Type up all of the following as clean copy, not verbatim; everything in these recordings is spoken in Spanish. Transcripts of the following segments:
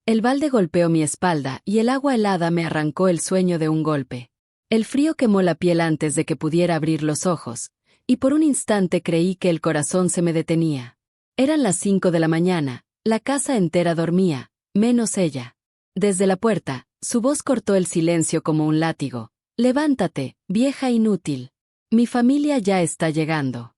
El balde golpeó mi espalda y el agua helada me arrancó el sueño de un golpe. El frío quemó la piel antes de que pudiera abrir los ojos, y por un instante creí que el corazón se me detenía. Eran las 5 de la mañana, la casa entera dormía, menos ella. Desde la puerta, su voz cortó el silencio como un látigo. «Levántate, vieja inútil. Mi familia ya está llegando».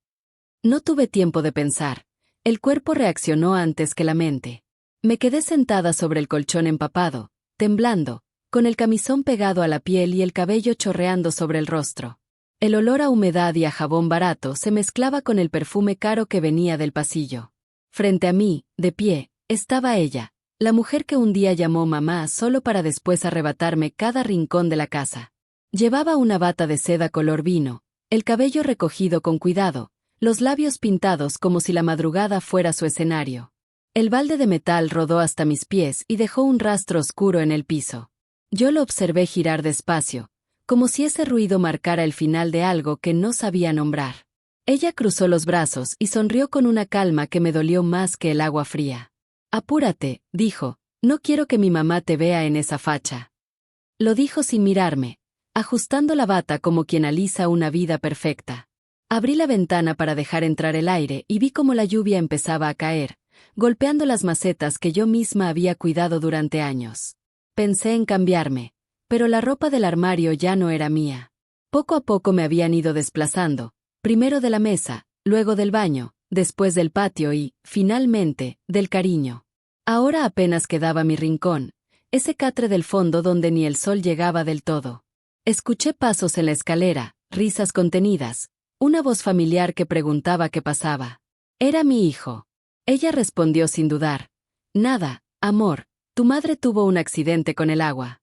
No tuve tiempo de pensar. El cuerpo reaccionó antes que la mente. Me quedé sentada sobre el colchón empapado, temblando, con el camisón pegado a la piel y el cabello chorreando sobre el rostro. El olor a humedad y a jabón barato se mezclaba con el perfume caro que venía del pasillo. Frente a mí, de pie, estaba ella, la mujer que un día llamó mamá solo para después arrebatarme cada rincón de la casa. Llevaba una bata de seda color vino, el cabello recogido con cuidado, los labios pintados como si la madrugada fuera su escenario. El balde de metal rodó hasta mis pies y dejó un rastro oscuro en el piso. Yo lo observé girar despacio, como si ese ruido marcara el final de algo que no sabía nombrar. Ella cruzó los brazos y sonrió con una calma que me dolió más que el agua fría. «Apúrate», dijo, «no quiero que mi mamá te vea en esa facha». Lo dijo sin mirarme, ajustando la bata como quien alisa una vida perfecta. Abrí la ventana para dejar entrar el aire y vi cómo la lluvia empezaba a caer, golpeando las macetas que yo misma había cuidado durante años. Pensé en cambiarme, pero la ropa del armario ya no era mía. Poco a poco me habían ido desplazando, primero de la mesa, luego del baño, después del patio y, finalmente, del cariño. Ahora apenas quedaba mi rincón, ese catre del fondo donde ni el sol llegaba del todo. Escuché pasos en la escalera, risas contenidas, una voz familiar que preguntaba qué pasaba. Era mi hijo. Ella respondió sin dudar. «Nada, amor, tu madre tuvo un accidente con el agua».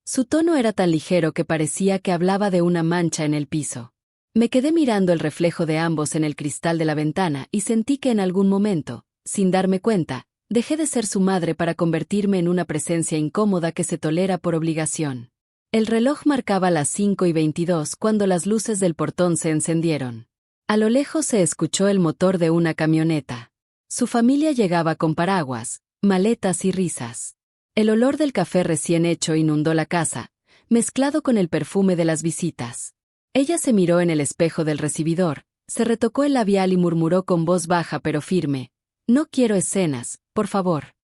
Su tono era tan ligero que parecía que hablaba de una mancha en el piso. Me quedé mirando el reflejo de ambos en el cristal de la ventana y sentí que en algún momento, sin darme cuenta, dejé de ser su madre para convertirme en una presencia incómoda que se tolera por obligación. El reloj marcaba las 5:22 cuando las luces del portón se encendieron. A lo lejos se escuchó el motor de una camioneta. Su familia llegaba con paraguas, maletas y risas. El olor del café recién hecho inundó la casa, mezclado con el perfume de las visitas. Ella se miró en el espejo del recibidor, se retocó el labial y murmuró con voz baja pero firme: «No quiero escenas, por favor».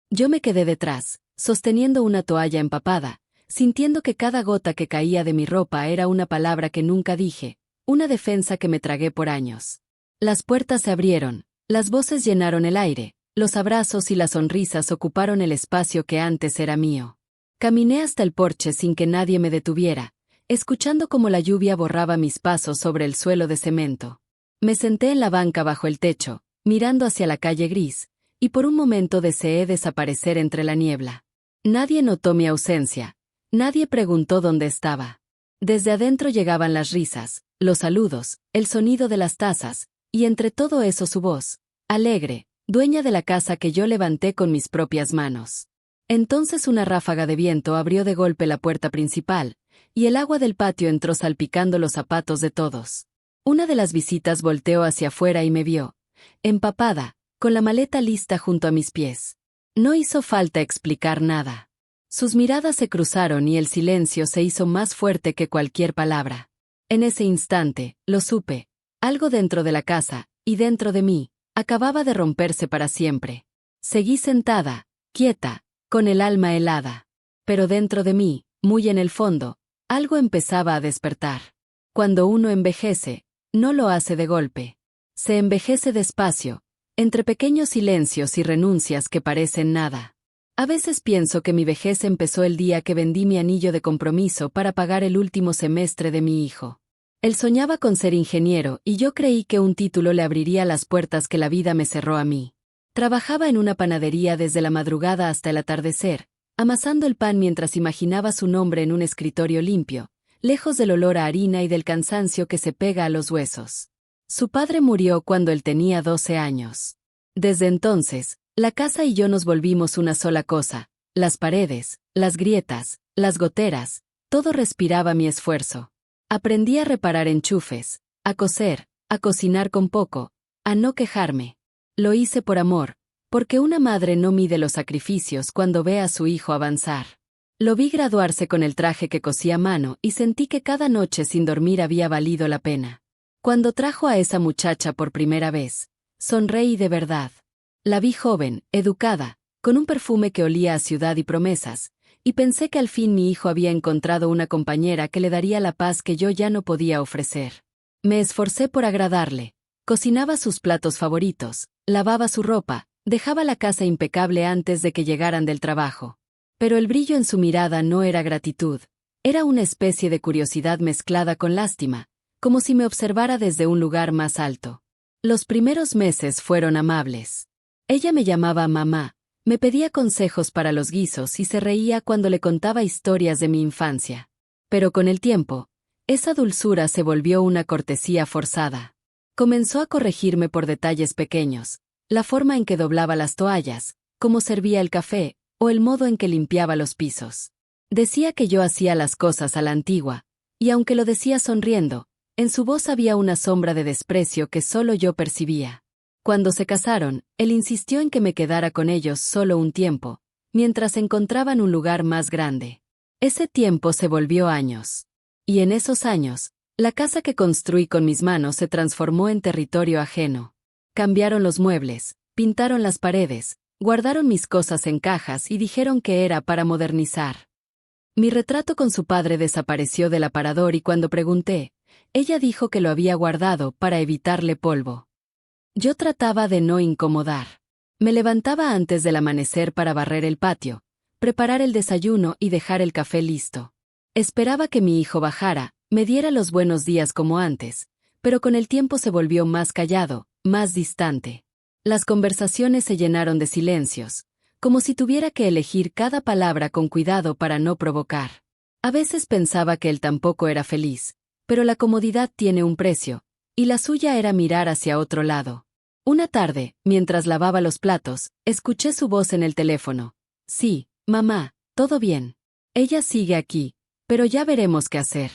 Yo me quedé detrás, sosteniendo una toalla empapada, sintiendo que cada gota que caía de mi ropa era una palabra que nunca dije, una defensa que me tragué por años. Las puertas se abrieron, las voces llenaron el aire, los abrazos y las sonrisas ocuparon el espacio que antes era mío. Caminé hasta el porche sin que nadie me detuviera, escuchando cómo la lluvia borraba mis pasos sobre el suelo de cemento. Me senté en la banca bajo el techo, mirando hacia la calle gris, y por un momento deseé desaparecer entre la niebla. Nadie notó mi ausencia. Nadie preguntó dónde estaba. Desde adentro llegaban las risas, los saludos, el sonido de las tazas, y entre todo eso su voz, alegre, dueña de la casa que yo levanté con mis propias manos. Entonces una ráfaga de viento abrió de golpe la puerta principal, y el agua del patio entró salpicando los zapatos de todos. Una de las visitas volteó hacia afuera y me vio, empapada, con la maleta lista junto a mis pies. No hizo falta explicar nada. Sus miradas se cruzaron y el silencio se hizo más fuerte que cualquier palabra. En ese instante, lo supe, algo dentro de la casa, y dentro de mí, acababa de romperse para siempre. Seguí sentada, quieta, con el alma helada. Pero dentro de mí, muy en el fondo, algo empezaba a despertar. Cuando uno envejece, no lo hace de golpe. Se envejece despacio, entre pequeños silencios y renuncias que parecen nada. A veces pienso que mi vejez empezó el día que vendí mi anillo de compromiso para pagar el último semestre de mi hijo. Él soñaba con ser ingeniero y yo creí que un título le abriría las puertas que la vida me cerró a mí. Trabajaba en una panadería desde la madrugada hasta el atardecer, amasando el pan mientras imaginaba su nombre en un escritorio limpio, lejos del olor a harina y del cansancio que se pega a los huesos. Su padre murió cuando él tenía 12 años. Desde entonces, la casa y yo nos volvimos una sola cosa, las paredes, las grietas, las goteras, todo respiraba mi esfuerzo. Aprendí a reparar enchufes, a coser, a cocinar con poco, a no quejarme. Lo hice por amor, porque una madre no mide los sacrificios cuando ve a su hijo avanzar. Lo vi graduarse con el traje que cosí a mano y sentí que cada noche sin dormir había valido la pena. Cuando trajo a esa muchacha por primera vez, sonreí de verdad. La vi joven, educada, con un perfume que olía a ciudad y promesas, y pensé que al fin mi hijo había encontrado una compañera que le daría la paz que yo ya no podía ofrecer. Me esforcé por agradarle. Cocinaba sus platos favoritos, lavaba su ropa, dejaba la casa impecable antes de que llegaran del trabajo. Pero el brillo en su mirada no era gratitud, era una especie de curiosidad mezclada con lástima, como si me observara desde un lugar más alto. Los primeros meses fueron amables. Ella me llamaba mamá, me pedía consejos para los guisos y se reía cuando le contaba historias de mi infancia. Pero con el tiempo, esa dulzura se volvió una cortesía forzada. Comenzó a corregirme por detalles pequeños, la forma en que doblaba las toallas, cómo servía el café, o el modo en que limpiaba los pisos. Decía que yo hacía las cosas a la antigua, y aunque lo decía sonriendo, en su voz había una sombra de desprecio que solo yo percibía. Cuando se casaron, él insistió en que me quedara con ellos solo un tiempo, mientras encontraban un lugar más grande. Ese tiempo se volvió años. Y en esos años, la casa que construí con mis manos se transformó en territorio ajeno. Cambiaron los muebles, pintaron las paredes, guardaron mis cosas en cajas y dijeron que era para modernizar. Mi retrato con su padre desapareció del aparador y cuando pregunté, ella dijo que lo había guardado para evitarle polvo. Yo trataba de no incomodar. Me levantaba antes del amanecer para barrer el patio, preparar el desayuno y dejar el café listo. Esperaba que mi hijo bajara, me diera los buenos días como antes, pero con el tiempo se volvió más callado, más distante. Las conversaciones se llenaron de silencios, como si tuviera que elegir cada palabra con cuidado para no provocar. A veces pensaba que él tampoco era feliz, pero la comodidad tiene un precio, y la suya era mirar hacia otro lado. Una tarde, mientras lavaba los platos, escuché su voz en el teléfono. Sí, mamá, todo bien. Ella sigue aquí, pero ya veremos qué hacer.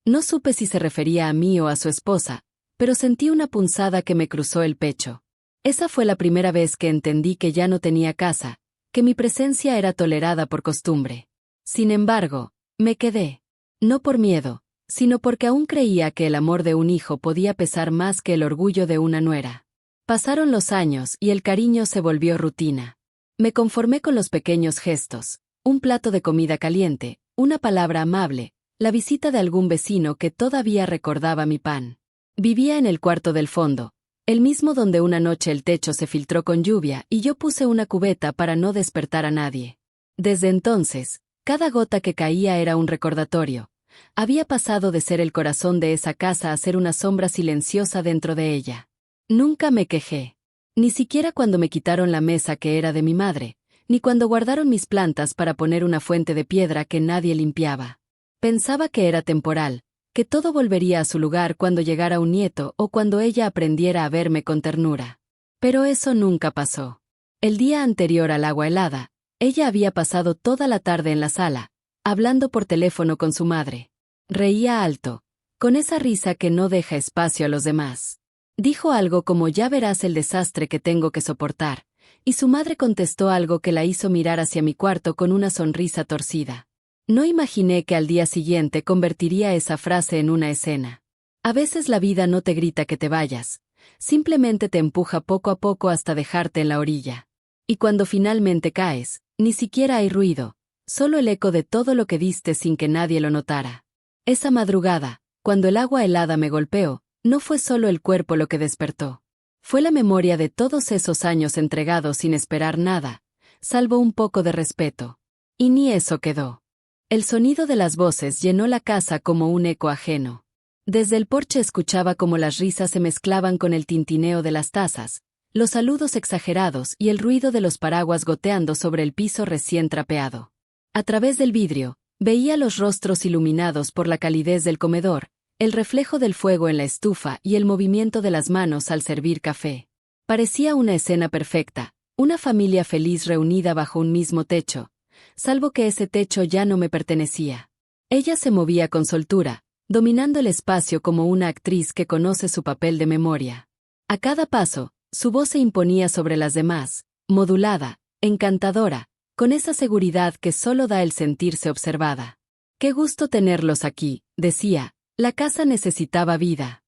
No supe si se refería a mí o a su esposa, pero sentí una punzada que me cruzó el pecho. Esa fue la primera vez que entendí que ya no tenía casa, que mi presencia era tolerada por costumbre. Sin embargo, me quedé. No por miedo, sino porque aún creía que el amor de un hijo podía pesar más que el orgullo de una nuera. Pasaron los años y el cariño se volvió rutina. Me conformé con los pequeños gestos, un plato de comida caliente, una palabra amable, la visita de algún vecino que todavía recordaba mi pan. Vivía en el cuarto del fondo, el mismo donde una noche el techo se filtró con lluvia y yo puse una cubeta para no despertar a nadie. Desde entonces, cada gota que caía era un recordatorio. Había pasado de ser el corazón de esa casa a ser una sombra silenciosa dentro de ella. Nunca me quejé. Ni siquiera cuando me quitaron la mesa que era de mi madre, ni cuando guardaron mis plantas para poner una fuente de piedra que nadie limpiaba. Pensaba que era temporal, que todo volvería a su lugar cuando llegara un nieto o cuando ella aprendiera a verme con ternura. Pero eso nunca pasó. El día anterior al agua helada, ella había pasado toda la tarde en la sala, hablando por teléfono con su madre. Reía alto, con esa risa que no deja espacio a los demás. Dijo algo como ya verás el desastre que tengo que soportar, y su madre contestó algo que la hizo mirar hacia mi cuarto con una sonrisa torcida. No imaginé que al día siguiente convertiría esa frase en una escena. A veces la vida no te grita que te vayas, simplemente te empuja poco a poco hasta dejarte en la orilla. Y cuando finalmente caes, ni siquiera hay ruido, solo el eco de todo lo que diste sin que nadie lo notara. Esa madrugada, cuando el agua helada me golpeó, no fue solo el cuerpo lo que despertó. Fue la memoria de todos esos años entregados sin esperar nada, salvo un poco de respeto. Y ni eso quedó. El sonido de las voces llenó la casa como un eco ajeno. Desde el porche escuchaba cómo las risas se mezclaban con el tintineo de las tazas, los saludos exagerados y el ruido de los paraguas goteando sobre el piso recién trapeado. A través del vidrio, veía los rostros iluminados por la calidez del comedor, el reflejo del fuego en la estufa y el movimiento de las manos al servir café. Parecía una escena perfecta, una familia feliz reunida bajo un mismo techo, salvo que ese techo ya no me pertenecía. Ella se movía con soltura, dominando el espacio como una actriz que conoce su papel de memoria. A cada paso, su voz se imponía sobre las demás, modulada, encantadora, con esa seguridad que solo da el sentirse observada. «Qué gusto tenerlos aquí», decía, «la casa necesitaba vida».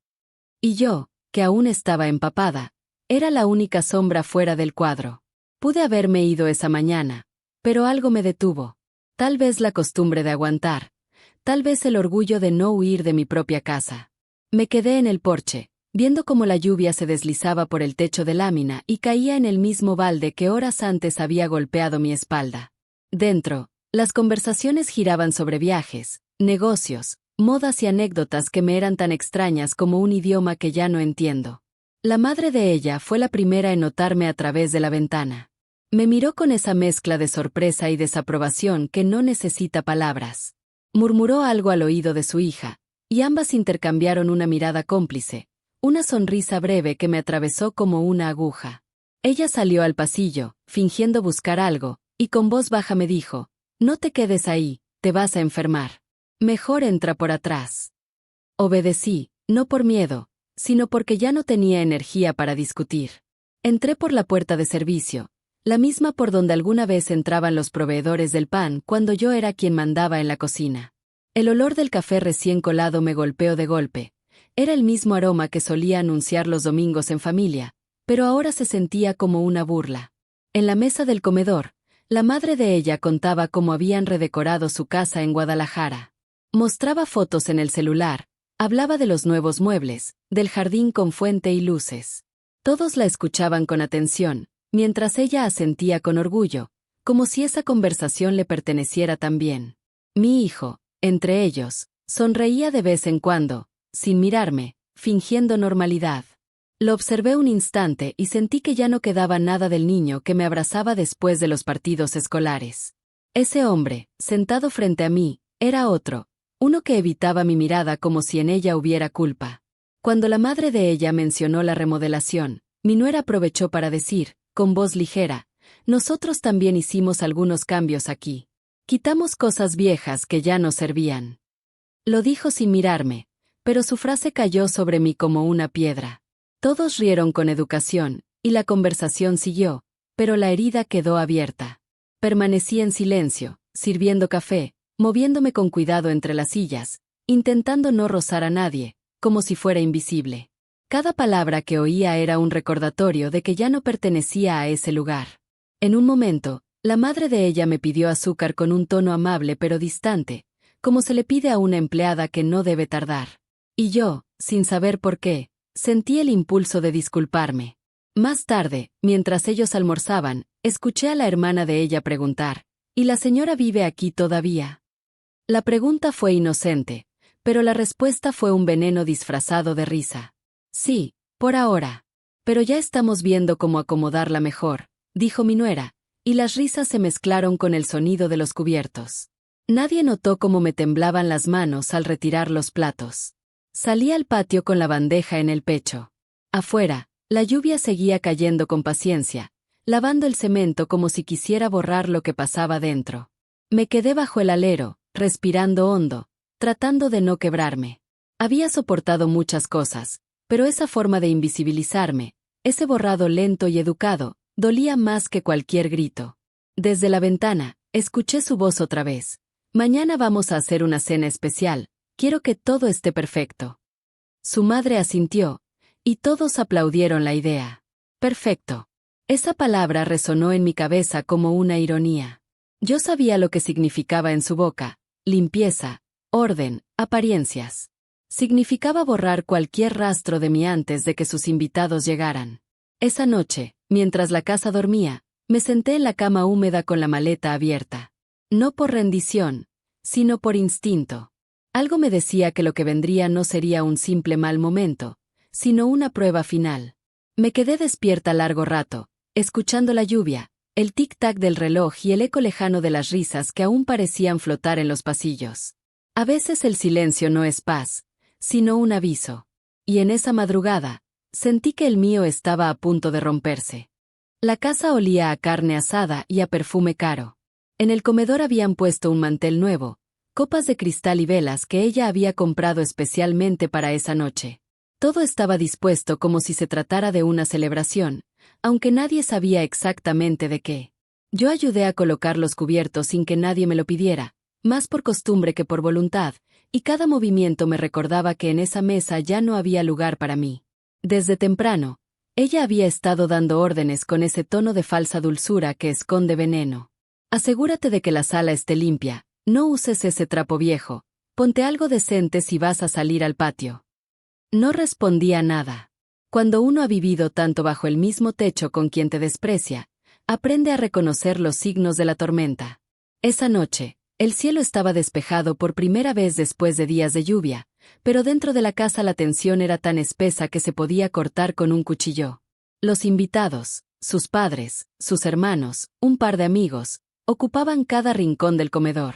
Y yo, que aún estaba empapada, era la única sombra fuera del cuadro. Pude haberme ido esa mañana, pero algo me detuvo. Tal vez la costumbre de aguantar, tal vez el orgullo de no huir de mi propia casa. Me quedé en el porche, viendo cómo la lluvia se deslizaba por el techo de lámina y caía en el mismo balde que horas antes había golpeado mi espalda. Dentro, las conversaciones giraban sobre viajes, negocios, modas y anécdotas que me eran tan extrañas como un idioma que ya no entiendo. La madre de ella fue la primera en notarme a través de la ventana. Me miró con esa mezcla de sorpresa y desaprobación que no necesita palabras. Murmuró algo al oído de su hija, y ambas intercambiaron una mirada cómplice, una sonrisa breve que me atravesó como una aguja. Ella salió al pasillo, fingiendo buscar algo, y con voz baja me dijo: «No te quedes ahí, te vas a enfermar. Mejor entra por atrás». Obedecí, no por miedo, sino porque ya no tenía energía para discutir. Entré por la puerta de servicio, la misma por donde alguna vez entraban los proveedores del pan cuando yo era quien mandaba en la cocina. El olor del café recién colado me golpeó de golpe. Era el mismo aroma que solía anunciar los domingos en familia, pero ahora se sentía como una burla. En la mesa del comedor, la madre de ella contaba cómo habían redecorado su casa en Guadalajara. Mostraba fotos en el celular, hablaba de los nuevos muebles, del jardín con fuente y luces. Todos la escuchaban con atención, mientras ella asentía con orgullo, como si esa conversación le perteneciera también. Mi hijo, entre ellos, sonreía de vez en cuando, sin mirarme, fingiendo normalidad. Lo observé un instante y sentí que ya no quedaba nada del niño que me abrazaba después de los partidos escolares. Ese hombre, sentado frente a mí, era otro, uno que evitaba mi mirada como si en ella hubiera culpa. Cuando la madre de ella mencionó la remodelación, mi nuera aprovechó para decir, con voz ligera: «Nosotros también hicimos algunos cambios aquí. Quitamos cosas viejas que ya no servían». Lo dijo sin mirarme, pero su frase cayó sobre mí como una piedra. Todos rieron con educación, y la conversación siguió, pero la herida quedó abierta. Permanecí en silencio, sirviendo café, moviéndome con cuidado entre las sillas, intentando no rozar a nadie, como si fuera invisible. Cada palabra que oía era un recordatorio de que ya no pertenecía a ese lugar. En un momento, la madre de ella me pidió azúcar con un tono amable pero distante, como se le pide a una empleada que no debe tardar. Y yo, sin saber por qué, sentí el impulso de disculparme. Más tarde, mientras ellos almorzaban, escuché a la hermana de ella preguntar: «¿Y la señora vive aquí todavía?». La pregunta fue inocente, pero la respuesta fue un veneno disfrazado de risa. «Sí, por ahora. Pero ya estamos viendo cómo acomodarla mejor», dijo mi nuera, y las risas se mezclaron con el sonido de los cubiertos. Nadie notó cómo me temblaban las manos al retirar los platos. Salí al patio con la bandeja en el pecho. Afuera, la lluvia seguía cayendo con paciencia, lavando el cemento como si quisiera borrar lo que pasaba dentro. Me quedé bajo el alero, respirando hondo, tratando de no quebrarme. Había soportado muchas cosas, pero esa forma de invisibilizarme, ese borrado lento y educado, dolía más que cualquier grito. Desde la ventana, escuché su voz otra vez. «Mañana vamos a hacer una cena especial. Quiero que todo esté perfecto». Su madre asintió, y todos aplaudieron la idea. Perfecto. Esa palabra resonó en mi cabeza como una ironía. Yo sabía lo que significaba en su boca: limpieza, orden, apariencias. Significaba borrar cualquier rastro de mí antes de que sus invitados llegaran. Esa noche, mientras la casa dormía, me senté en la cama húmeda con la maleta abierta. No por rendición, sino por instinto. Algo me decía que lo que vendría no sería un simple mal momento, sino una prueba final. Me quedé despierta largo rato, escuchando la lluvia, el tic-tac del reloj y el eco lejano de las risas que aún parecían flotar en los pasillos. A veces el silencio no es paz, sino un aviso. Y en esa madrugada, sentí que el mío estaba a punto de romperse. La casa olía a carne asada y a perfume caro. En el comedor habían puesto un mantel nuevo, copas de cristal y velas que ella había comprado especialmente para esa noche. Todo estaba dispuesto como si se tratara de una celebración, aunque nadie sabía exactamente de qué. Yo ayudé a colocar los cubiertos sin que nadie me lo pidiera, más por costumbre que por voluntad, y cada movimiento me recordaba que en esa mesa ya no había lugar para mí. Desde temprano, ella había estado dando órdenes con ese tono de falsa dulzura que esconde veneno. Asegúrate de que la sala esté limpia, no uses ese trapo viejo, ponte algo decente si vas a salir al patio. No respondía nada. Cuando uno ha vivido tanto bajo el mismo techo con quien te desprecia, aprende a reconocer los signos de la tormenta. Esa noche, el cielo estaba despejado por primera vez después de días de lluvia, pero dentro de la casa la tensión era tan espesa que se podía cortar con un cuchillo. Los invitados, sus padres, sus hermanos, un par de amigos, ocupaban cada rincón del comedor.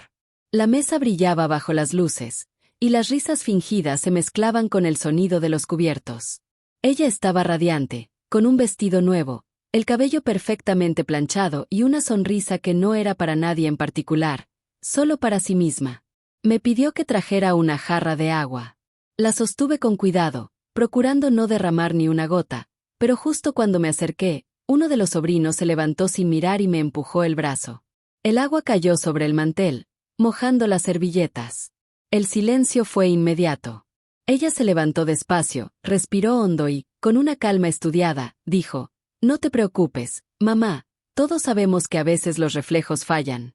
La mesa brillaba bajo las luces, y las risas fingidas se mezclaban con el sonido de los cubiertos. Ella estaba radiante, con un vestido nuevo, el cabello perfectamente planchado y una sonrisa que no era para nadie en particular, solo para sí misma. Me pidió que trajera una jarra de agua. La sostuve con cuidado, procurando no derramar ni una gota, pero justo cuando me acerqué, uno de los sobrinos se levantó sin mirar y me empujó el brazo. El agua cayó sobre el mantel, mojando las servilletas. El silencio fue inmediato. Ella se levantó despacio, respiró hondo y, con una calma estudiada, dijo: «No te preocupes, mamá, todos sabemos que a veces los reflejos fallan».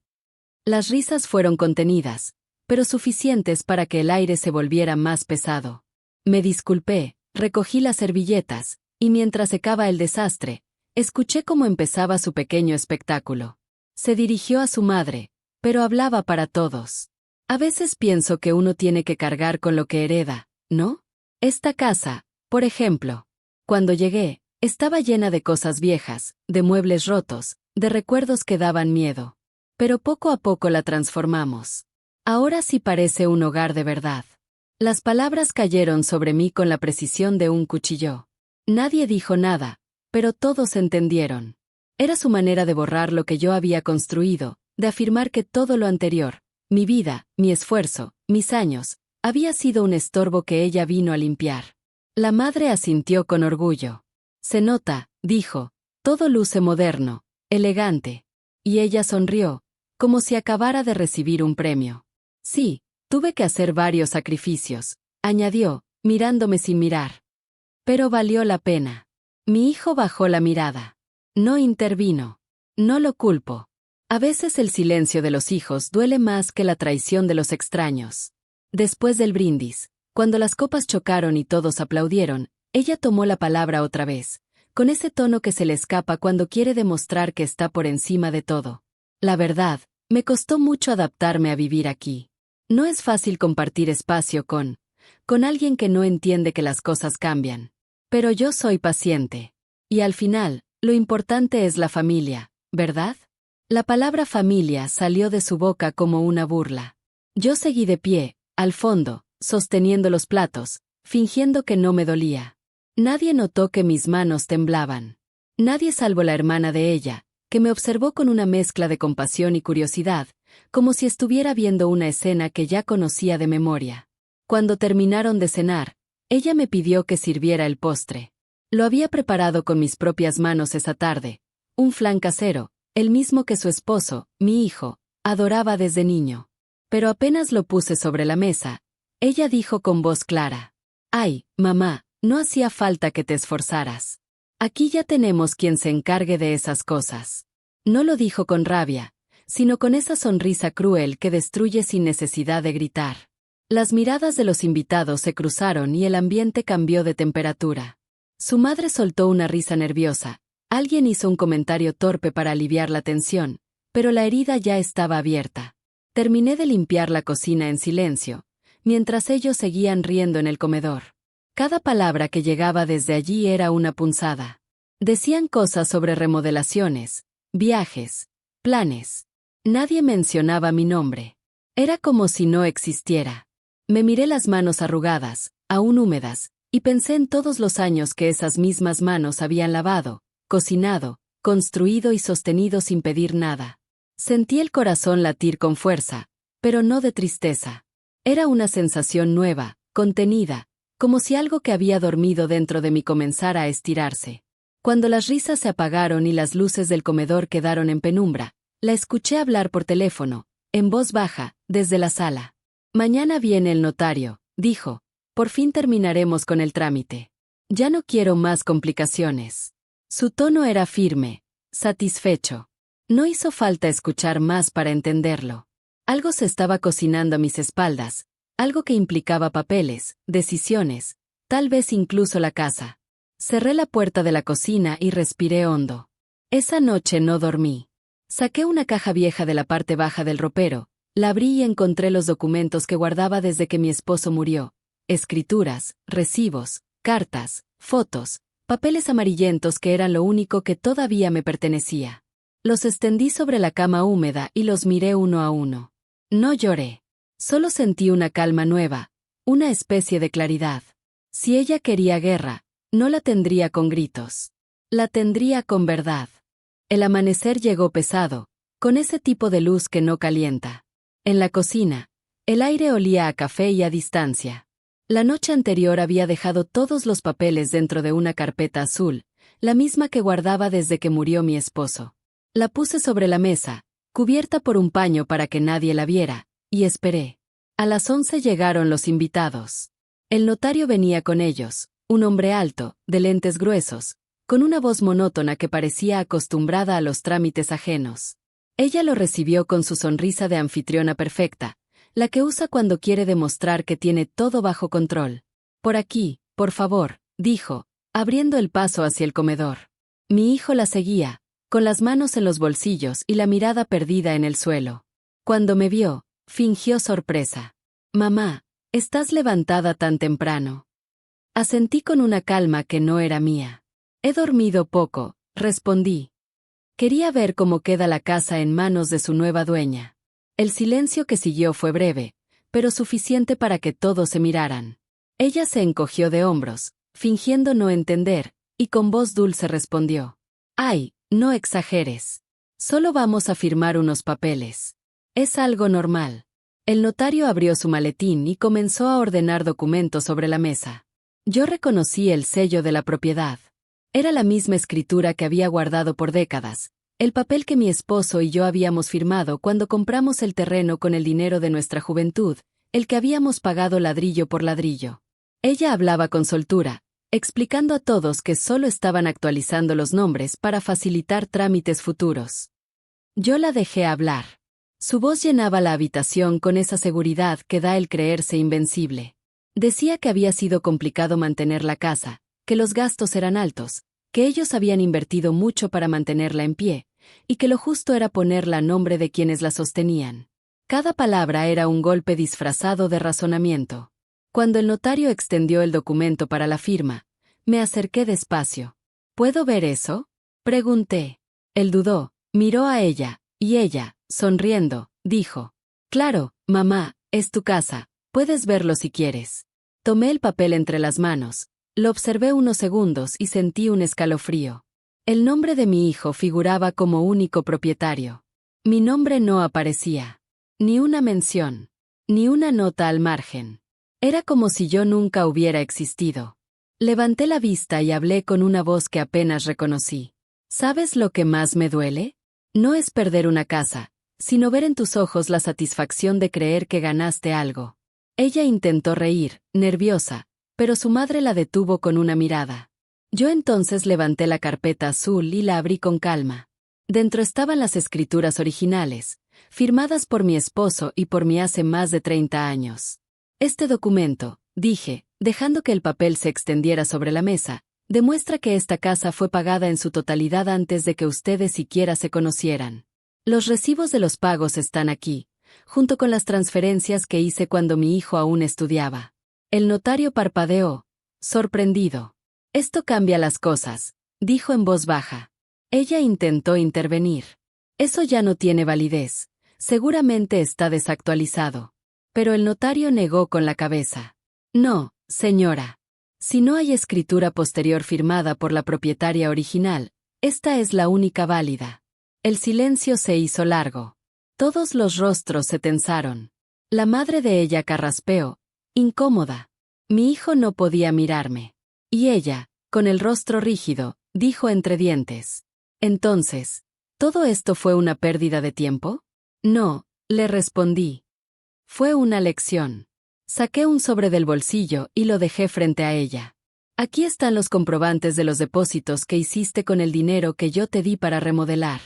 Las risas fueron contenidas, pero suficientes para que el aire se volviera más pesado. Me disculpé, recogí las servilletas, y mientras secaba el desastre, escuché cómo empezaba su pequeño espectáculo. Se dirigió a su madre, pero hablaba para todos. A veces pienso que uno tiene que cargar con lo que hereda, ¿no? Esta casa, por ejemplo. Cuando llegué, estaba llena de cosas viejas, de muebles rotos, de recuerdos que daban miedo. Pero poco a poco la transformamos. Ahora sí parece un hogar de verdad. Las palabras cayeron sobre mí con la precisión de un cuchillo. Nadie dijo nada, pero todos entendieron. Era su manera de borrar lo que yo había construido, de afirmar que todo lo anterior, mi vida, mi esfuerzo, mis años, había sido un estorbo que ella vino a limpiar. La madre asintió con orgullo. «Se nota», dijo, «todo luce moderno, elegante». Y ella sonrió, como si acabara de recibir un premio. «Sí, tuve que hacer varios sacrificios», añadió, mirándome sin mirar. «Pero valió la pena». Mi hijo bajó la mirada. No intervino. No lo culpo. A veces el silencio de los hijos duele más que la traición de los extraños. Después del brindis, cuando las copas chocaron y todos aplaudieron, ella tomó la palabra otra vez, con ese tono que se le escapa cuando quiere demostrar que está por encima de todo. «La verdad, me costó mucho adaptarme a vivir aquí. No es fácil compartir espacio con alguien que no entiende que las cosas cambian. Pero yo soy paciente. Y al final, lo importante es la familia, ¿verdad?». La palabra familia salió de su boca como una burla. Yo seguí de pie, al fondo, sosteniendo los platos, fingiendo que no me dolía. Nadie notó que mis manos temblaban. Nadie salvo la hermana de ella, que me observó con una mezcla de compasión y curiosidad, como si estuviera viendo una escena que ya conocía de memoria. Cuando terminaron de cenar, ella me pidió que sirviera el postre. Lo había preparado con mis propias manos esa tarde, un flan casero, el mismo que su esposo, mi hijo, adoraba desde niño. Pero apenas lo puse sobre la mesa, ella dijo con voz clara: «Ay, mamá, no hacía falta que te esforzaras. Aquí ya tenemos quien se encargue de esas cosas». No lo dijo con rabia, sino con esa sonrisa cruel que destruye sin necesidad de gritar. Las miradas de los invitados se cruzaron y el ambiente cambió de temperatura. Su madre soltó una risa nerviosa. Alguien hizo un comentario torpe para aliviar la tensión, pero la herida ya estaba abierta. Terminé de limpiar la cocina en silencio, mientras ellos seguían riendo en el comedor. Cada palabra que llegaba desde allí era una punzada. Decían cosas sobre remodelaciones, viajes, planes. Nadie mencionaba mi nombre. Era como si no existiera. Me miré las manos arrugadas, aún húmedas, y pensé en todos los años que esas mismas manos habían lavado, cocinado, construido y sostenido sin pedir nada. Sentí el corazón latir con fuerza, pero no de tristeza. Era una sensación nueva, contenida, como si algo que había dormido dentro de mí comenzara a estirarse. Cuando las risas se apagaron y las luces del comedor quedaron en penumbra, la escuché hablar por teléfono, en voz baja, desde la sala. «Mañana viene el notario», dijo. «Por fin terminaremos con el trámite. Ya no quiero más complicaciones». Su tono era firme, satisfecho. No hizo falta escuchar más para entenderlo. Algo se estaba cocinando a mis espaldas, algo que implicaba papeles, decisiones, tal vez incluso la casa. Cerré la puerta de la cocina y respiré hondo. Esa noche no dormí. Saqué una caja vieja de la parte baja del ropero, la abrí y encontré los documentos que guardaba desde que mi esposo murió. Escrituras, recibos, cartas, fotos, papeles amarillentos que eran lo único que todavía me pertenecía. Los extendí sobre la cama húmeda y los miré uno a uno. No lloré. Solo sentí una calma nueva, una especie de claridad. Si ella quería guerra, no la tendría con gritos. La tendría con verdad. El amanecer llegó pesado, con ese tipo de luz que no calienta. En la cocina, el aire olía a café y a distancia. La noche anterior había dejado todos los papeles dentro de una carpeta azul, la misma que guardaba desde que murió mi esposo. La puse sobre la mesa, cubierta por un paño para que nadie la viera, y esperé. A las 11 llegaron los invitados. El notario venía con ellos, un hombre alto, de lentes gruesos, con una voz monótona que parecía acostumbrada a los trámites ajenos. Ella lo recibió con su sonrisa de anfitriona perfecta, la que usa cuando quiere demostrar que tiene todo bajo control. «Por aquí, por favor», dijo, abriendo el paso hacia el comedor. Mi hijo la seguía, con las manos en los bolsillos y la mirada perdida en el suelo. Cuando me vio, fingió sorpresa. «Mamá, ¿estás levantada tan temprano?». Asentí con una calma que no era mía. «He dormido poco», respondí. Quería ver cómo queda la casa en manos de su nueva dueña. El silencio que siguió fue breve, pero suficiente para que todos se miraran. Ella se encogió de hombros, fingiendo no entender, y con voz dulce respondió: «Ay, no exageres. Solo vamos a firmar unos papeles. Es algo normal». El notario abrió su maletín y comenzó a ordenar documentos sobre la mesa. Yo reconocí el sello de la propiedad. Era la misma escritura que había guardado por décadas, el papel que mi esposo y yo habíamos firmado cuando compramos el terreno con el dinero de nuestra juventud, el que habíamos pagado ladrillo por ladrillo. Ella hablaba con soltura, explicando a todos que solo estaban actualizando los nombres para facilitar trámites futuros. Yo la dejé hablar. Su voz llenaba la habitación con esa seguridad que da el creerse invencible. Decía que había sido complicado mantener la casa, que los gastos eran altos, que ellos habían invertido mucho para mantenerla en pie, y que lo justo era ponerla a nombre de quienes la sostenían. Cada palabra era un golpe disfrazado de razonamiento. Cuando el notario extendió el documento para la firma, me acerqué despacio. «¿Puedo ver eso?», pregunté. Él dudó, miró a ella, y ella, sonriendo, dijo: «Claro, mamá, es tu casa, puedes verlo si quieres». Tomé el papel entre las manos, lo observé unos segundos y sentí un escalofrío. El nombre de mi hijo figuraba como único propietario. Mi nombre no aparecía. Ni una mención. Ni una nota al margen. Era como si yo nunca hubiera existido. Levanté la vista y hablé con una voz que apenas reconocí. «¿Sabes lo que más me duele? No es perder una casa, sino ver en tus ojos la satisfacción de creer que ganaste algo». Ella intentó reír, nerviosa, pero su madre la detuvo con una mirada. Yo entonces levanté la carpeta azul y la abrí con calma. Dentro estaban las escrituras originales, firmadas por mi esposo y por mí hace más de 30 años. «Este documento», dije, dejando que el papel se extendiera sobre la mesa, «demuestra que esta casa fue pagada en su totalidad antes de que ustedes siquiera se conocieran. Los recibos de los pagos están aquí, junto con las transferencias que hice cuando mi hijo aún estudiaba». El notario parpadeó, sorprendido. «Esto cambia las cosas», dijo en voz baja. Ella intentó intervenir. «Eso ya no tiene validez, seguramente está desactualizado». Pero el notario negó con la cabeza. «No, señora. Si no hay escritura posterior firmada por la propietaria original, esta es la única válida». El silencio se hizo largo. Todos los rostros se tensaron. La madre de ella carraspeó, incómoda. Mi hijo no podía mirarme. Y ella, con el rostro rígido, dijo entre dientes. Entonces, ¿todo esto fue una pérdida de tiempo? No, le respondí. Fue una lección. Saqué un sobre del bolsillo y lo dejé frente a ella. Aquí están los comprobantes de los depósitos que hiciste con el dinero que yo te di para remodelar.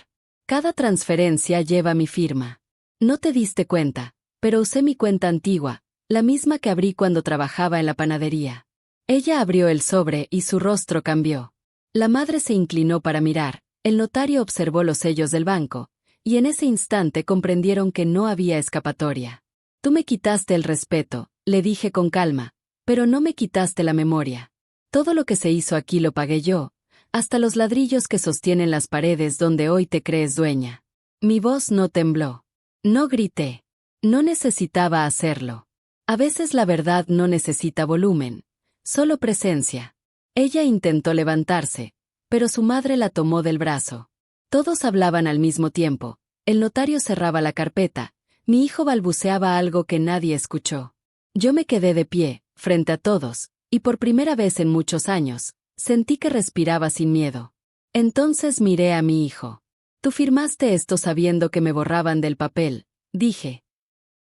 Cada transferencia lleva mi firma. No te diste cuenta, pero usé mi cuenta antigua, la misma que abrí cuando trabajaba en la panadería. Ella abrió el sobre y su rostro cambió. La madre se inclinó para mirar, el notario observó los sellos del banco, y en ese instante comprendieron que no había escapatoria. Tú me quitaste el respeto, le dije con calma, pero no me quitaste la memoria. Todo lo que se hizo aquí lo pagué yo, hasta los ladrillos que sostienen las paredes donde hoy te crees dueña. Mi voz no tembló. No grité. No necesitaba hacerlo. A veces la verdad no necesita volumen, solo presencia. Ella intentó levantarse, pero su madre la tomó del brazo. Todos hablaban al mismo tiempo. El notario cerraba la carpeta. Mi hijo balbuceaba algo que nadie escuchó. Yo me quedé de pie, frente a todos, y por primera vez en muchos años, sentí que respiraba sin miedo. Entonces miré a mi hijo. Tú firmaste esto sabiendo que me borraban del papel, dije.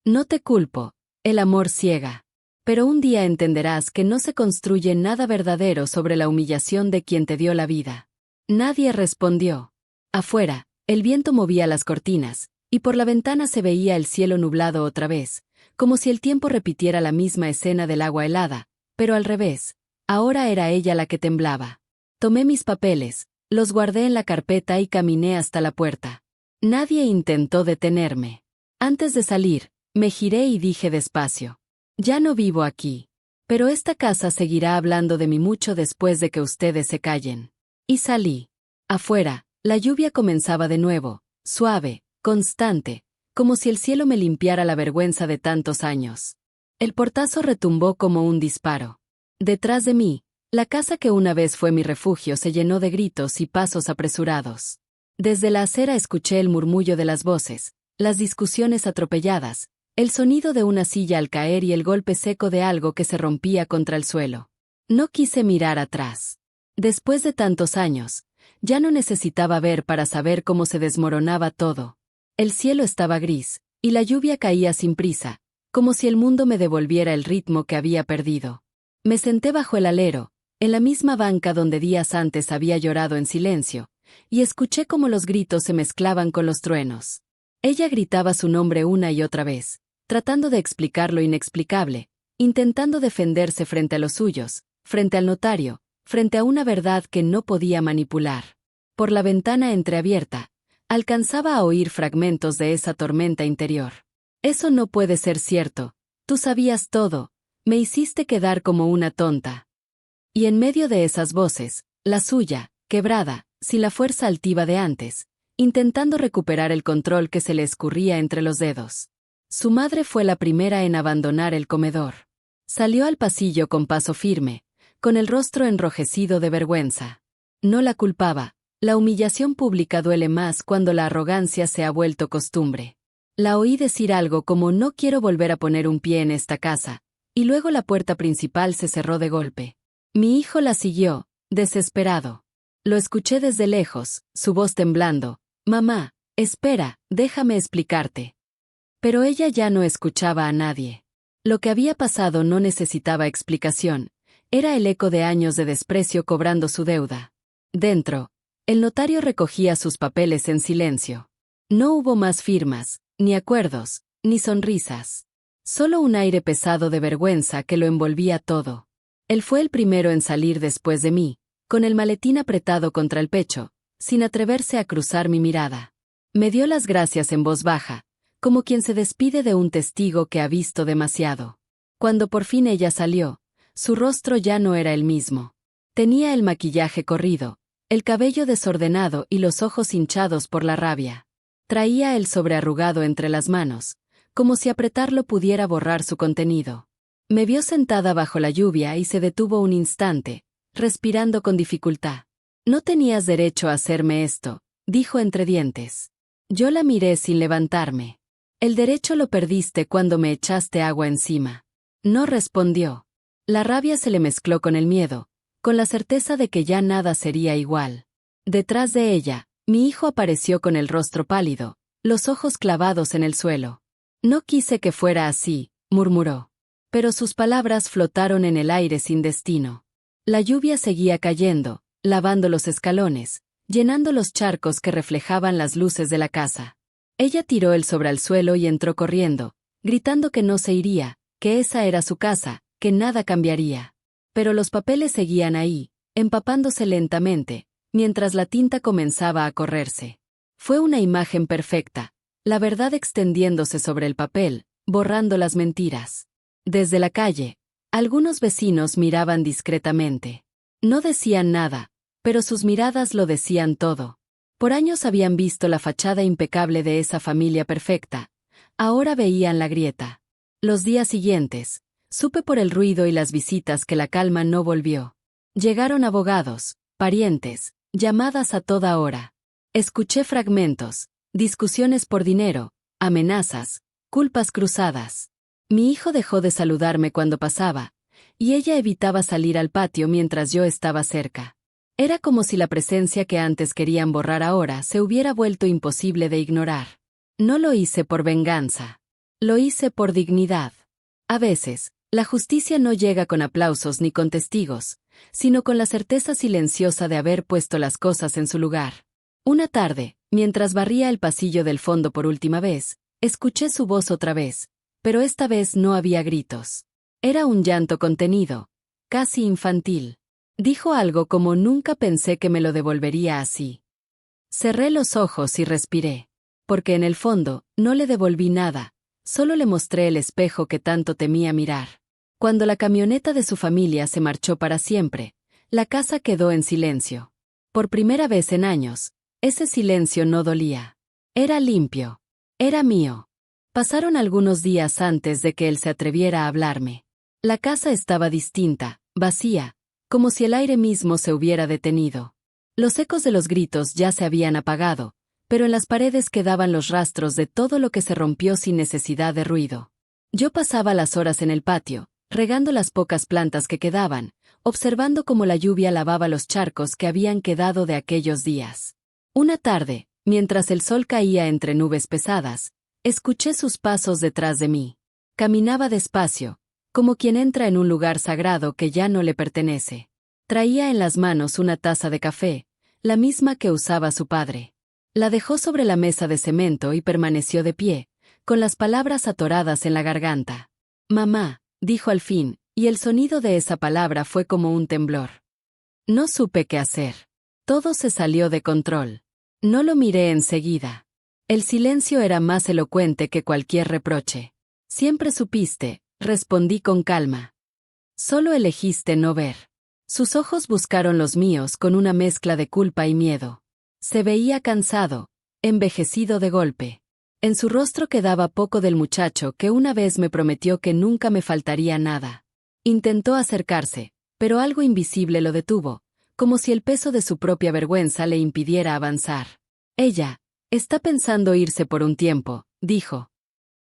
No te culpo, el amor ciega. Pero un día entenderás que no se construye nada verdadero sobre la humillación de quien te dio la vida. Nadie respondió. Afuera, el viento movía las cortinas, y por la ventana se veía el cielo nublado otra vez, como si el tiempo repitiera la misma escena del agua helada, pero al revés. Ahora era ella la que temblaba. Tomé mis papeles, los guardé en la carpeta y caminé hasta la puerta. Nadie intentó detenerme. Antes de salir, me giré y dije despacio. Ya no vivo aquí. Pero esta casa seguirá hablando de mí mucho después de que ustedes se callen. Y salí. Afuera, la lluvia comenzaba de nuevo, suave, constante, como si el cielo me limpiara la vergüenza de tantos años. El portazo retumbó como un disparo. Detrás de mí, la casa que una vez fue mi refugio se llenó de gritos y pasos apresurados. Desde la acera escuché el murmullo de las voces, las discusiones atropelladas, el sonido de una silla al caer y el golpe seco de algo que se rompía contra el suelo. No quise mirar atrás. Después de tantos años, ya no necesitaba ver para saber cómo se desmoronaba todo. El cielo estaba gris, y la lluvia caía sin prisa, como si el mundo me devolviera el ritmo que había perdido. Me senté bajo el alero, en la misma banca donde días antes había llorado en silencio, y escuché cómo los gritos se mezclaban con los truenos. Ella gritaba su nombre una y otra vez, tratando de explicar lo inexplicable, intentando defenderse frente a los suyos, frente al notario, frente a una verdad que no podía manipular. Por la ventana entreabierta, alcanzaba a oír fragmentos de esa tormenta interior. Eso no puede ser cierto, tú sabías todo, me hiciste quedar como una tonta. Y en medio de esas voces, la suya, quebrada, sin la fuerza altiva de antes, intentando recuperar el control que se le escurría entre los dedos. Su madre fue la primera en abandonar el comedor. Salió al pasillo con paso firme, con el rostro enrojecido de vergüenza. No la culpaba, la humillación pública duele más cuando la arrogancia se ha vuelto costumbre. La oí decir algo como no quiero volver a poner un pie en esta casa, y luego la puerta principal se cerró de golpe. Mi hijo la siguió, desesperado. Lo escuché desde lejos, su voz temblando. Mamá, espera, déjame explicarte. Pero ella ya no escuchaba a nadie. Lo que había pasado no necesitaba explicación, era el eco de años de desprecio cobrando su deuda. Dentro, el notario recogía sus papeles en silencio. No hubo más firmas, ni acuerdos, ni sonrisas. Solo un aire pesado de vergüenza que lo envolvía todo. Él fue el primero en salir después de mí, con el maletín apretado contra el pecho, sin atreverse a cruzar mi mirada. Me dio las gracias en voz baja, como quien se despide de un testigo que ha visto demasiado. Cuando por fin ella salió, su rostro ya no era el mismo. Tenía el maquillaje corrido, el cabello desordenado y los ojos hinchados por la rabia. Traía el sobre arrugado entre las manos, como si apretarlo pudiera borrar su contenido. Me vio sentada bajo la lluvia y se detuvo un instante, respirando con dificultad. No tenías derecho a hacerme esto, dijo entre dientes. Yo la miré sin levantarme. El derecho lo perdiste cuando me echaste agua encima. No respondió. La rabia se le mezcló con el miedo, con la certeza de que ya nada sería igual. Detrás de ella, mi hijo apareció con el rostro pálido, los ojos clavados en el suelo. No quise que fuera así, murmuró. Pero sus palabras flotaron en el aire sin destino. La lluvia seguía cayendo, lavando los escalones, llenando los charcos que reflejaban las luces de la casa. Ella tiró el sobre al suelo y entró corriendo, gritando que no se iría, que esa era su casa, que nada cambiaría. Pero los papeles seguían ahí, empapándose lentamente, mientras la tinta comenzaba a correrse. Fue una imagen perfecta, la verdad extendiéndose sobre el papel, borrando las mentiras. Desde la calle, algunos vecinos miraban discretamente. No decían nada, pero sus miradas lo decían todo. Por años habían visto la fachada impecable de esa familia perfecta. Ahora veían la grieta. Los días siguientes, supe por el ruido y las visitas que la calma no volvió. Llegaron abogados, parientes, llamadas a toda hora. Escuché fragmentos, discusiones por dinero, amenazas, culpas cruzadas. Mi hijo dejó de saludarme cuando pasaba, y ella evitaba salir al patio mientras yo estaba cerca. Era como si la presencia que antes querían borrar ahora se hubiera vuelto imposible de ignorar. No lo hice por venganza. Lo hice por dignidad. A veces, la justicia no llega con aplausos ni con testigos, sino con la certeza silenciosa de haber puesto las cosas en su lugar. Una tarde, mientras barría el pasillo del fondo por última vez, escuché su voz otra vez, pero esta vez no había gritos. Era un llanto contenido, casi infantil. Dijo algo como nunca pensé que me lo devolvería así. Cerré los ojos y respiré. Porque en el fondo, no le devolví nada, solo le mostré el espejo que tanto temía mirar. Cuando la camioneta de su familia se marchó para siempre, la casa quedó en silencio. Por primera vez en años, ese silencio no dolía. Era limpio. Era mío. Pasaron algunos días antes de que él se atreviera a hablarme. La casa estaba distinta, vacía, como si el aire mismo se hubiera detenido. Los ecos de los gritos ya se habían apagado, pero en las paredes quedaban los rastros de todo lo que se rompió sin necesidad de ruido. Yo pasaba las horas en el patio, regando las pocas plantas que quedaban, observando cómo la lluvia lavaba los charcos que habían quedado de aquellos días. Una tarde, mientras el sol caía entre nubes pesadas, escuché sus pasos detrás de mí. Caminaba despacio, como quien entra en un lugar sagrado que ya no le pertenece. Traía en las manos una taza de café, la misma que usaba su padre. La dejó sobre la mesa de cemento y permaneció de pie, con las palabras atoradas en la garganta. «Mamá», dijo al fin, y el sonido de esa palabra fue como un temblor. No supe qué hacer. Todo se salió de control. No lo miré enseguida. El silencio era más elocuente que cualquier reproche. «Siempre supiste», respondí con calma. «Solo elegiste no ver». Sus ojos buscaron los míos con una mezcla de culpa y miedo. Se veía cansado, envejecido de golpe. En su rostro quedaba poco del muchacho que una vez me prometió que nunca me faltaría nada. Intentó acercarse, pero algo invisible lo detuvo, como si el peso de su propia vergüenza le impidiera avanzar. «Ella está pensando irse por un tiempo», dijo.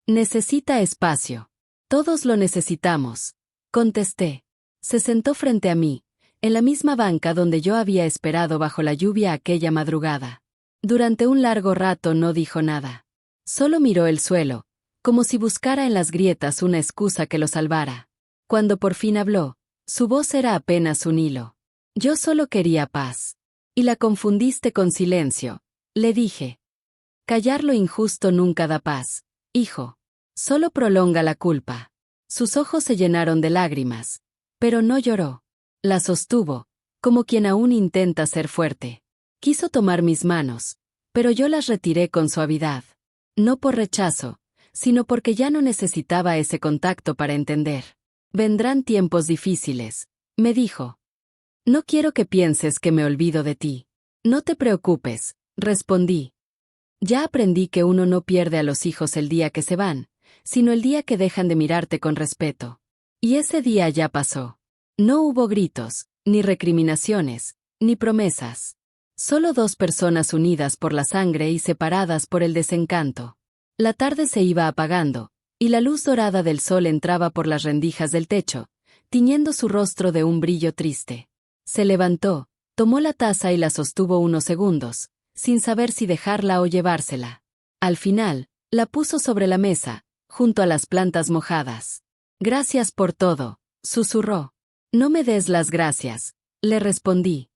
«Necesita espacio». «Todos lo necesitamos», contesté. Se sentó frente a mí, en la misma banca donde yo había esperado bajo la lluvia aquella madrugada. Durante un largo rato no dijo nada. Solo miró el suelo, como si buscara en las grietas una excusa que lo salvara. Cuando por fin habló, su voz era apenas un hilo. «Yo solo quería paz. Y la confundiste con silencio», le dije. «Callar lo injusto nunca da paz, hijo. Solo prolonga la culpa». Sus ojos se llenaron de lágrimas, pero no lloró. La sostuvo, como quien aún intenta ser fuerte. Quiso tomar mis manos, pero yo las retiré con suavidad. No por rechazo, sino porque ya no necesitaba ese contacto para entender. «Vendrán tiempos difíciles», me dijo. «No quiero que pienses que me olvido de ti». «No te preocupes», respondí. «Ya aprendí que uno no pierde a los hijos el día que se van, sino el día que dejan de mirarte con respeto. Y ese día ya pasó. No hubo gritos, ni recriminaciones, ni promesas. Solo dos personas unidas por la sangre y separadas por el desencanto. La tarde se iba apagando, y la luz dorada del sol entraba por las rendijas del techo, tiñendo su rostro de un brillo triste. Se levantó, tomó la taza y la sostuvo unos segundos, sin saber si dejarla o llevársela. Al final, la puso sobre la mesa, junto a las plantas mojadas. Gracias por todo, susurró. No me des las gracias, le respondí.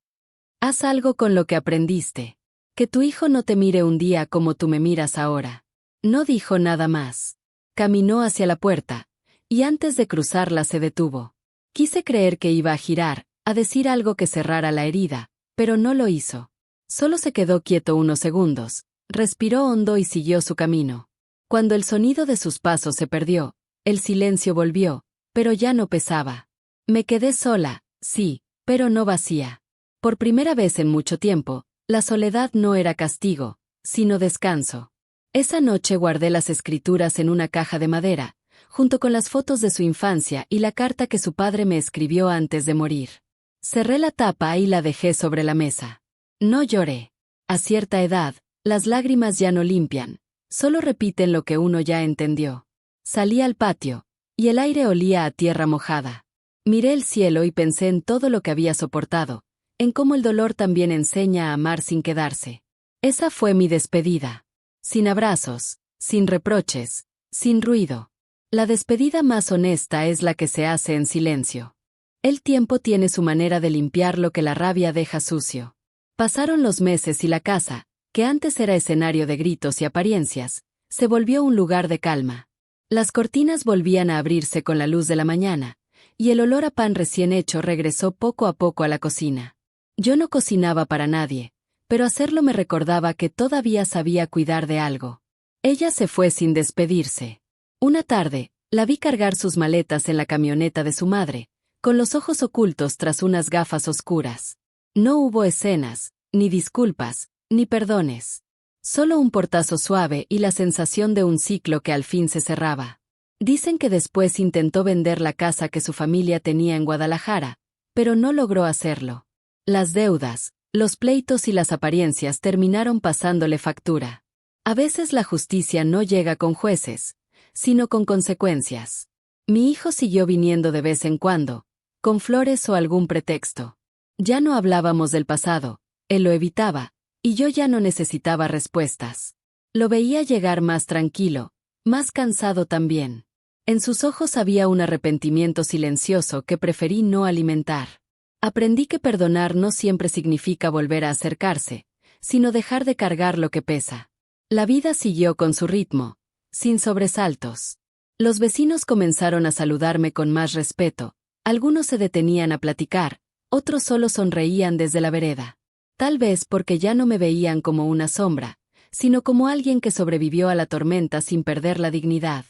Haz algo con lo que aprendiste. Que tu hijo no te mire un día como tú me miras ahora. No dijo nada más. Caminó hacia la puerta, y antes de cruzarla se detuvo. Quise creer que iba a girar, a decir algo que cerrara la herida, pero no lo hizo. Solo se quedó quieto unos segundos, respiró hondo y siguió su camino. Cuando el sonido de sus pasos se perdió, el silencio volvió, pero ya no pesaba. Me quedé sola, sí, pero no vacía. Por primera vez en mucho tiempo, la soledad no era castigo, sino descanso. Esa noche guardé las escrituras en una caja de madera, junto con las fotos de su infancia y la carta que su padre me escribió antes de morir. Cerré la tapa y la dejé sobre la mesa. No lloré. A cierta edad, las lágrimas ya no limpian, solo repiten lo que uno ya entendió. Salí al patio, y el aire olía a tierra mojada. Miré el cielo y pensé en todo lo que había soportado, en cómo el dolor también enseña a amar sin quedarse. Esa fue mi despedida. Sin abrazos, sin reproches, sin ruido. La despedida más honesta es la que se hace en silencio. El tiempo tiene su manera de limpiar lo que la rabia deja sucio. Pasaron los meses y la casa, que antes era escenario de gritos y apariencias, se volvió un lugar de calma. Las cortinas volvían a abrirse con la luz de la mañana, y el olor a pan recién hecho regresó poco a poco a la cocina. Yo no cocinaba para nadie, pero hacerlo me recordaba que todavía sabía cuidar de algo. Ella se fue sin despedirse. Una tarde, la vi cargar sus maletas en la camioneta de su madre, con los ojos ocultos tras unas gafas oscuras. No hubo escenas, ni disculpas, ni perdones. Solo un portazo suave y la sensación de un ciclo que al fin se cerraba. Dicen que después intentó vender la casa que su familia tenía en Guadalajara, pero no logró hacerlo. Las deudas, los pleitos y las apariencias terminaron pasándole factura. A veces la justicia no llega con jueces, sino con consecuencias. Mi hijo siguió viniendo de vez en cuando, con flores o algún pretexto. Ya no hablábamos del pasado, él lo evitaba, y yo ya no necesitaba respuestas. Lo veía llegar más tranquilo, más cansado también. En sus ojos había un arrepentimiento silencioso que preferí no alimentar. Aprendí que perdonar no siempre significa volver a acercarse, sino dejar de cargar lo que pesa. La vida siguió con su ritmo, sin sobresaltos. Los vecinos comenzaron a saludarme con más respeto, algunos se detenían a platicar, otros solo sonreían desde la vereda. Tal vez porque ya no me veían como una sombra, sino como alguien que sobrevivió a la tormenta sin perder la dignidad.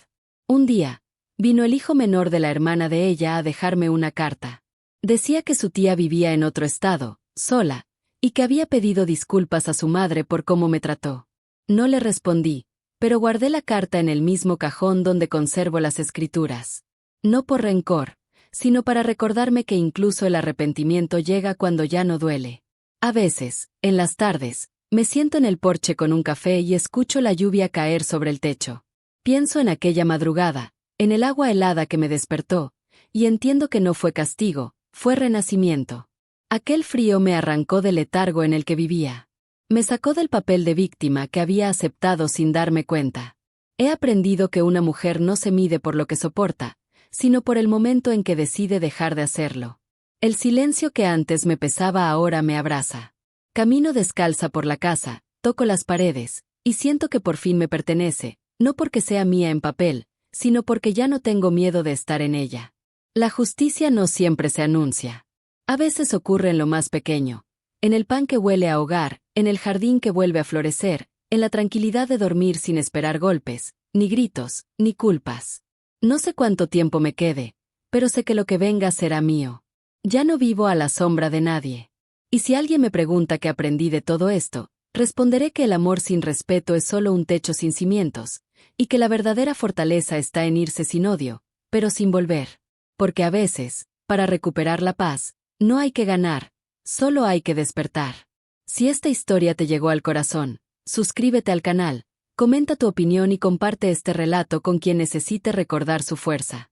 Un día, vino el hijo menor de la hermana de ella a dejarme una carta. Decía que su tía vivía en otro estado, sola, y que había pedido disculpas a su madre por cómo me trató. No le respondí, pero guardé la carta en el mismo cajón donde conservo las escrituras. No por rencor, sino para recordarme que incluso el arrepentimiento llega cuando ya no duele. A veces, en las tardes, me siento en el porche con un café y escucho la lluvia caer sobre el techo. Pienso en aquella madrugada, en el agua helada que me despertó, y entiendo que no fue castigo, fue renacimiento. Aquel frío me arrancó del letargo en el que vivía. Me sacó del papel de víctima que había aceptado sin darme cuenta. He aprendido que una mujer no se mide por lo que soporta, sino por el momento en que decide dejar de hacerlo. El silencio que antes me pesaba ahora me abraza. Camino descalza por la casa, toco las paredes, y siento que por fin me pertenece, no porque sea mía en papel, sino porque ya no tengo miedo de estar en ella. La justicia no siempre se anuncia. A veces ocurre en lo más pequeño, en el pan que huele a hogar, en el jardín que vuelve a florecer, en la tranquilidad de dormir sin esperar golpes, ni gritos, ni culpas. No sé cuánto tiempo me quede, pero sé que lo que venga será mío. Ya no vivo a la sombra de nadie. Y si alguien me pregunta qué aprendí de todo esto, responderé que el amor sin respeto es solo un techo sin cimientos, y que la verdadera fortaleza está en irse sin odio, pero sin volver. Porque a veces, para recuperar la paz, no hay que ganar, solo hay que despertar. Si esta historia te llegó al corazón, suscríbete al canal, comenta tu opinión y comparte este relato con quien necesite recordar su fuerza.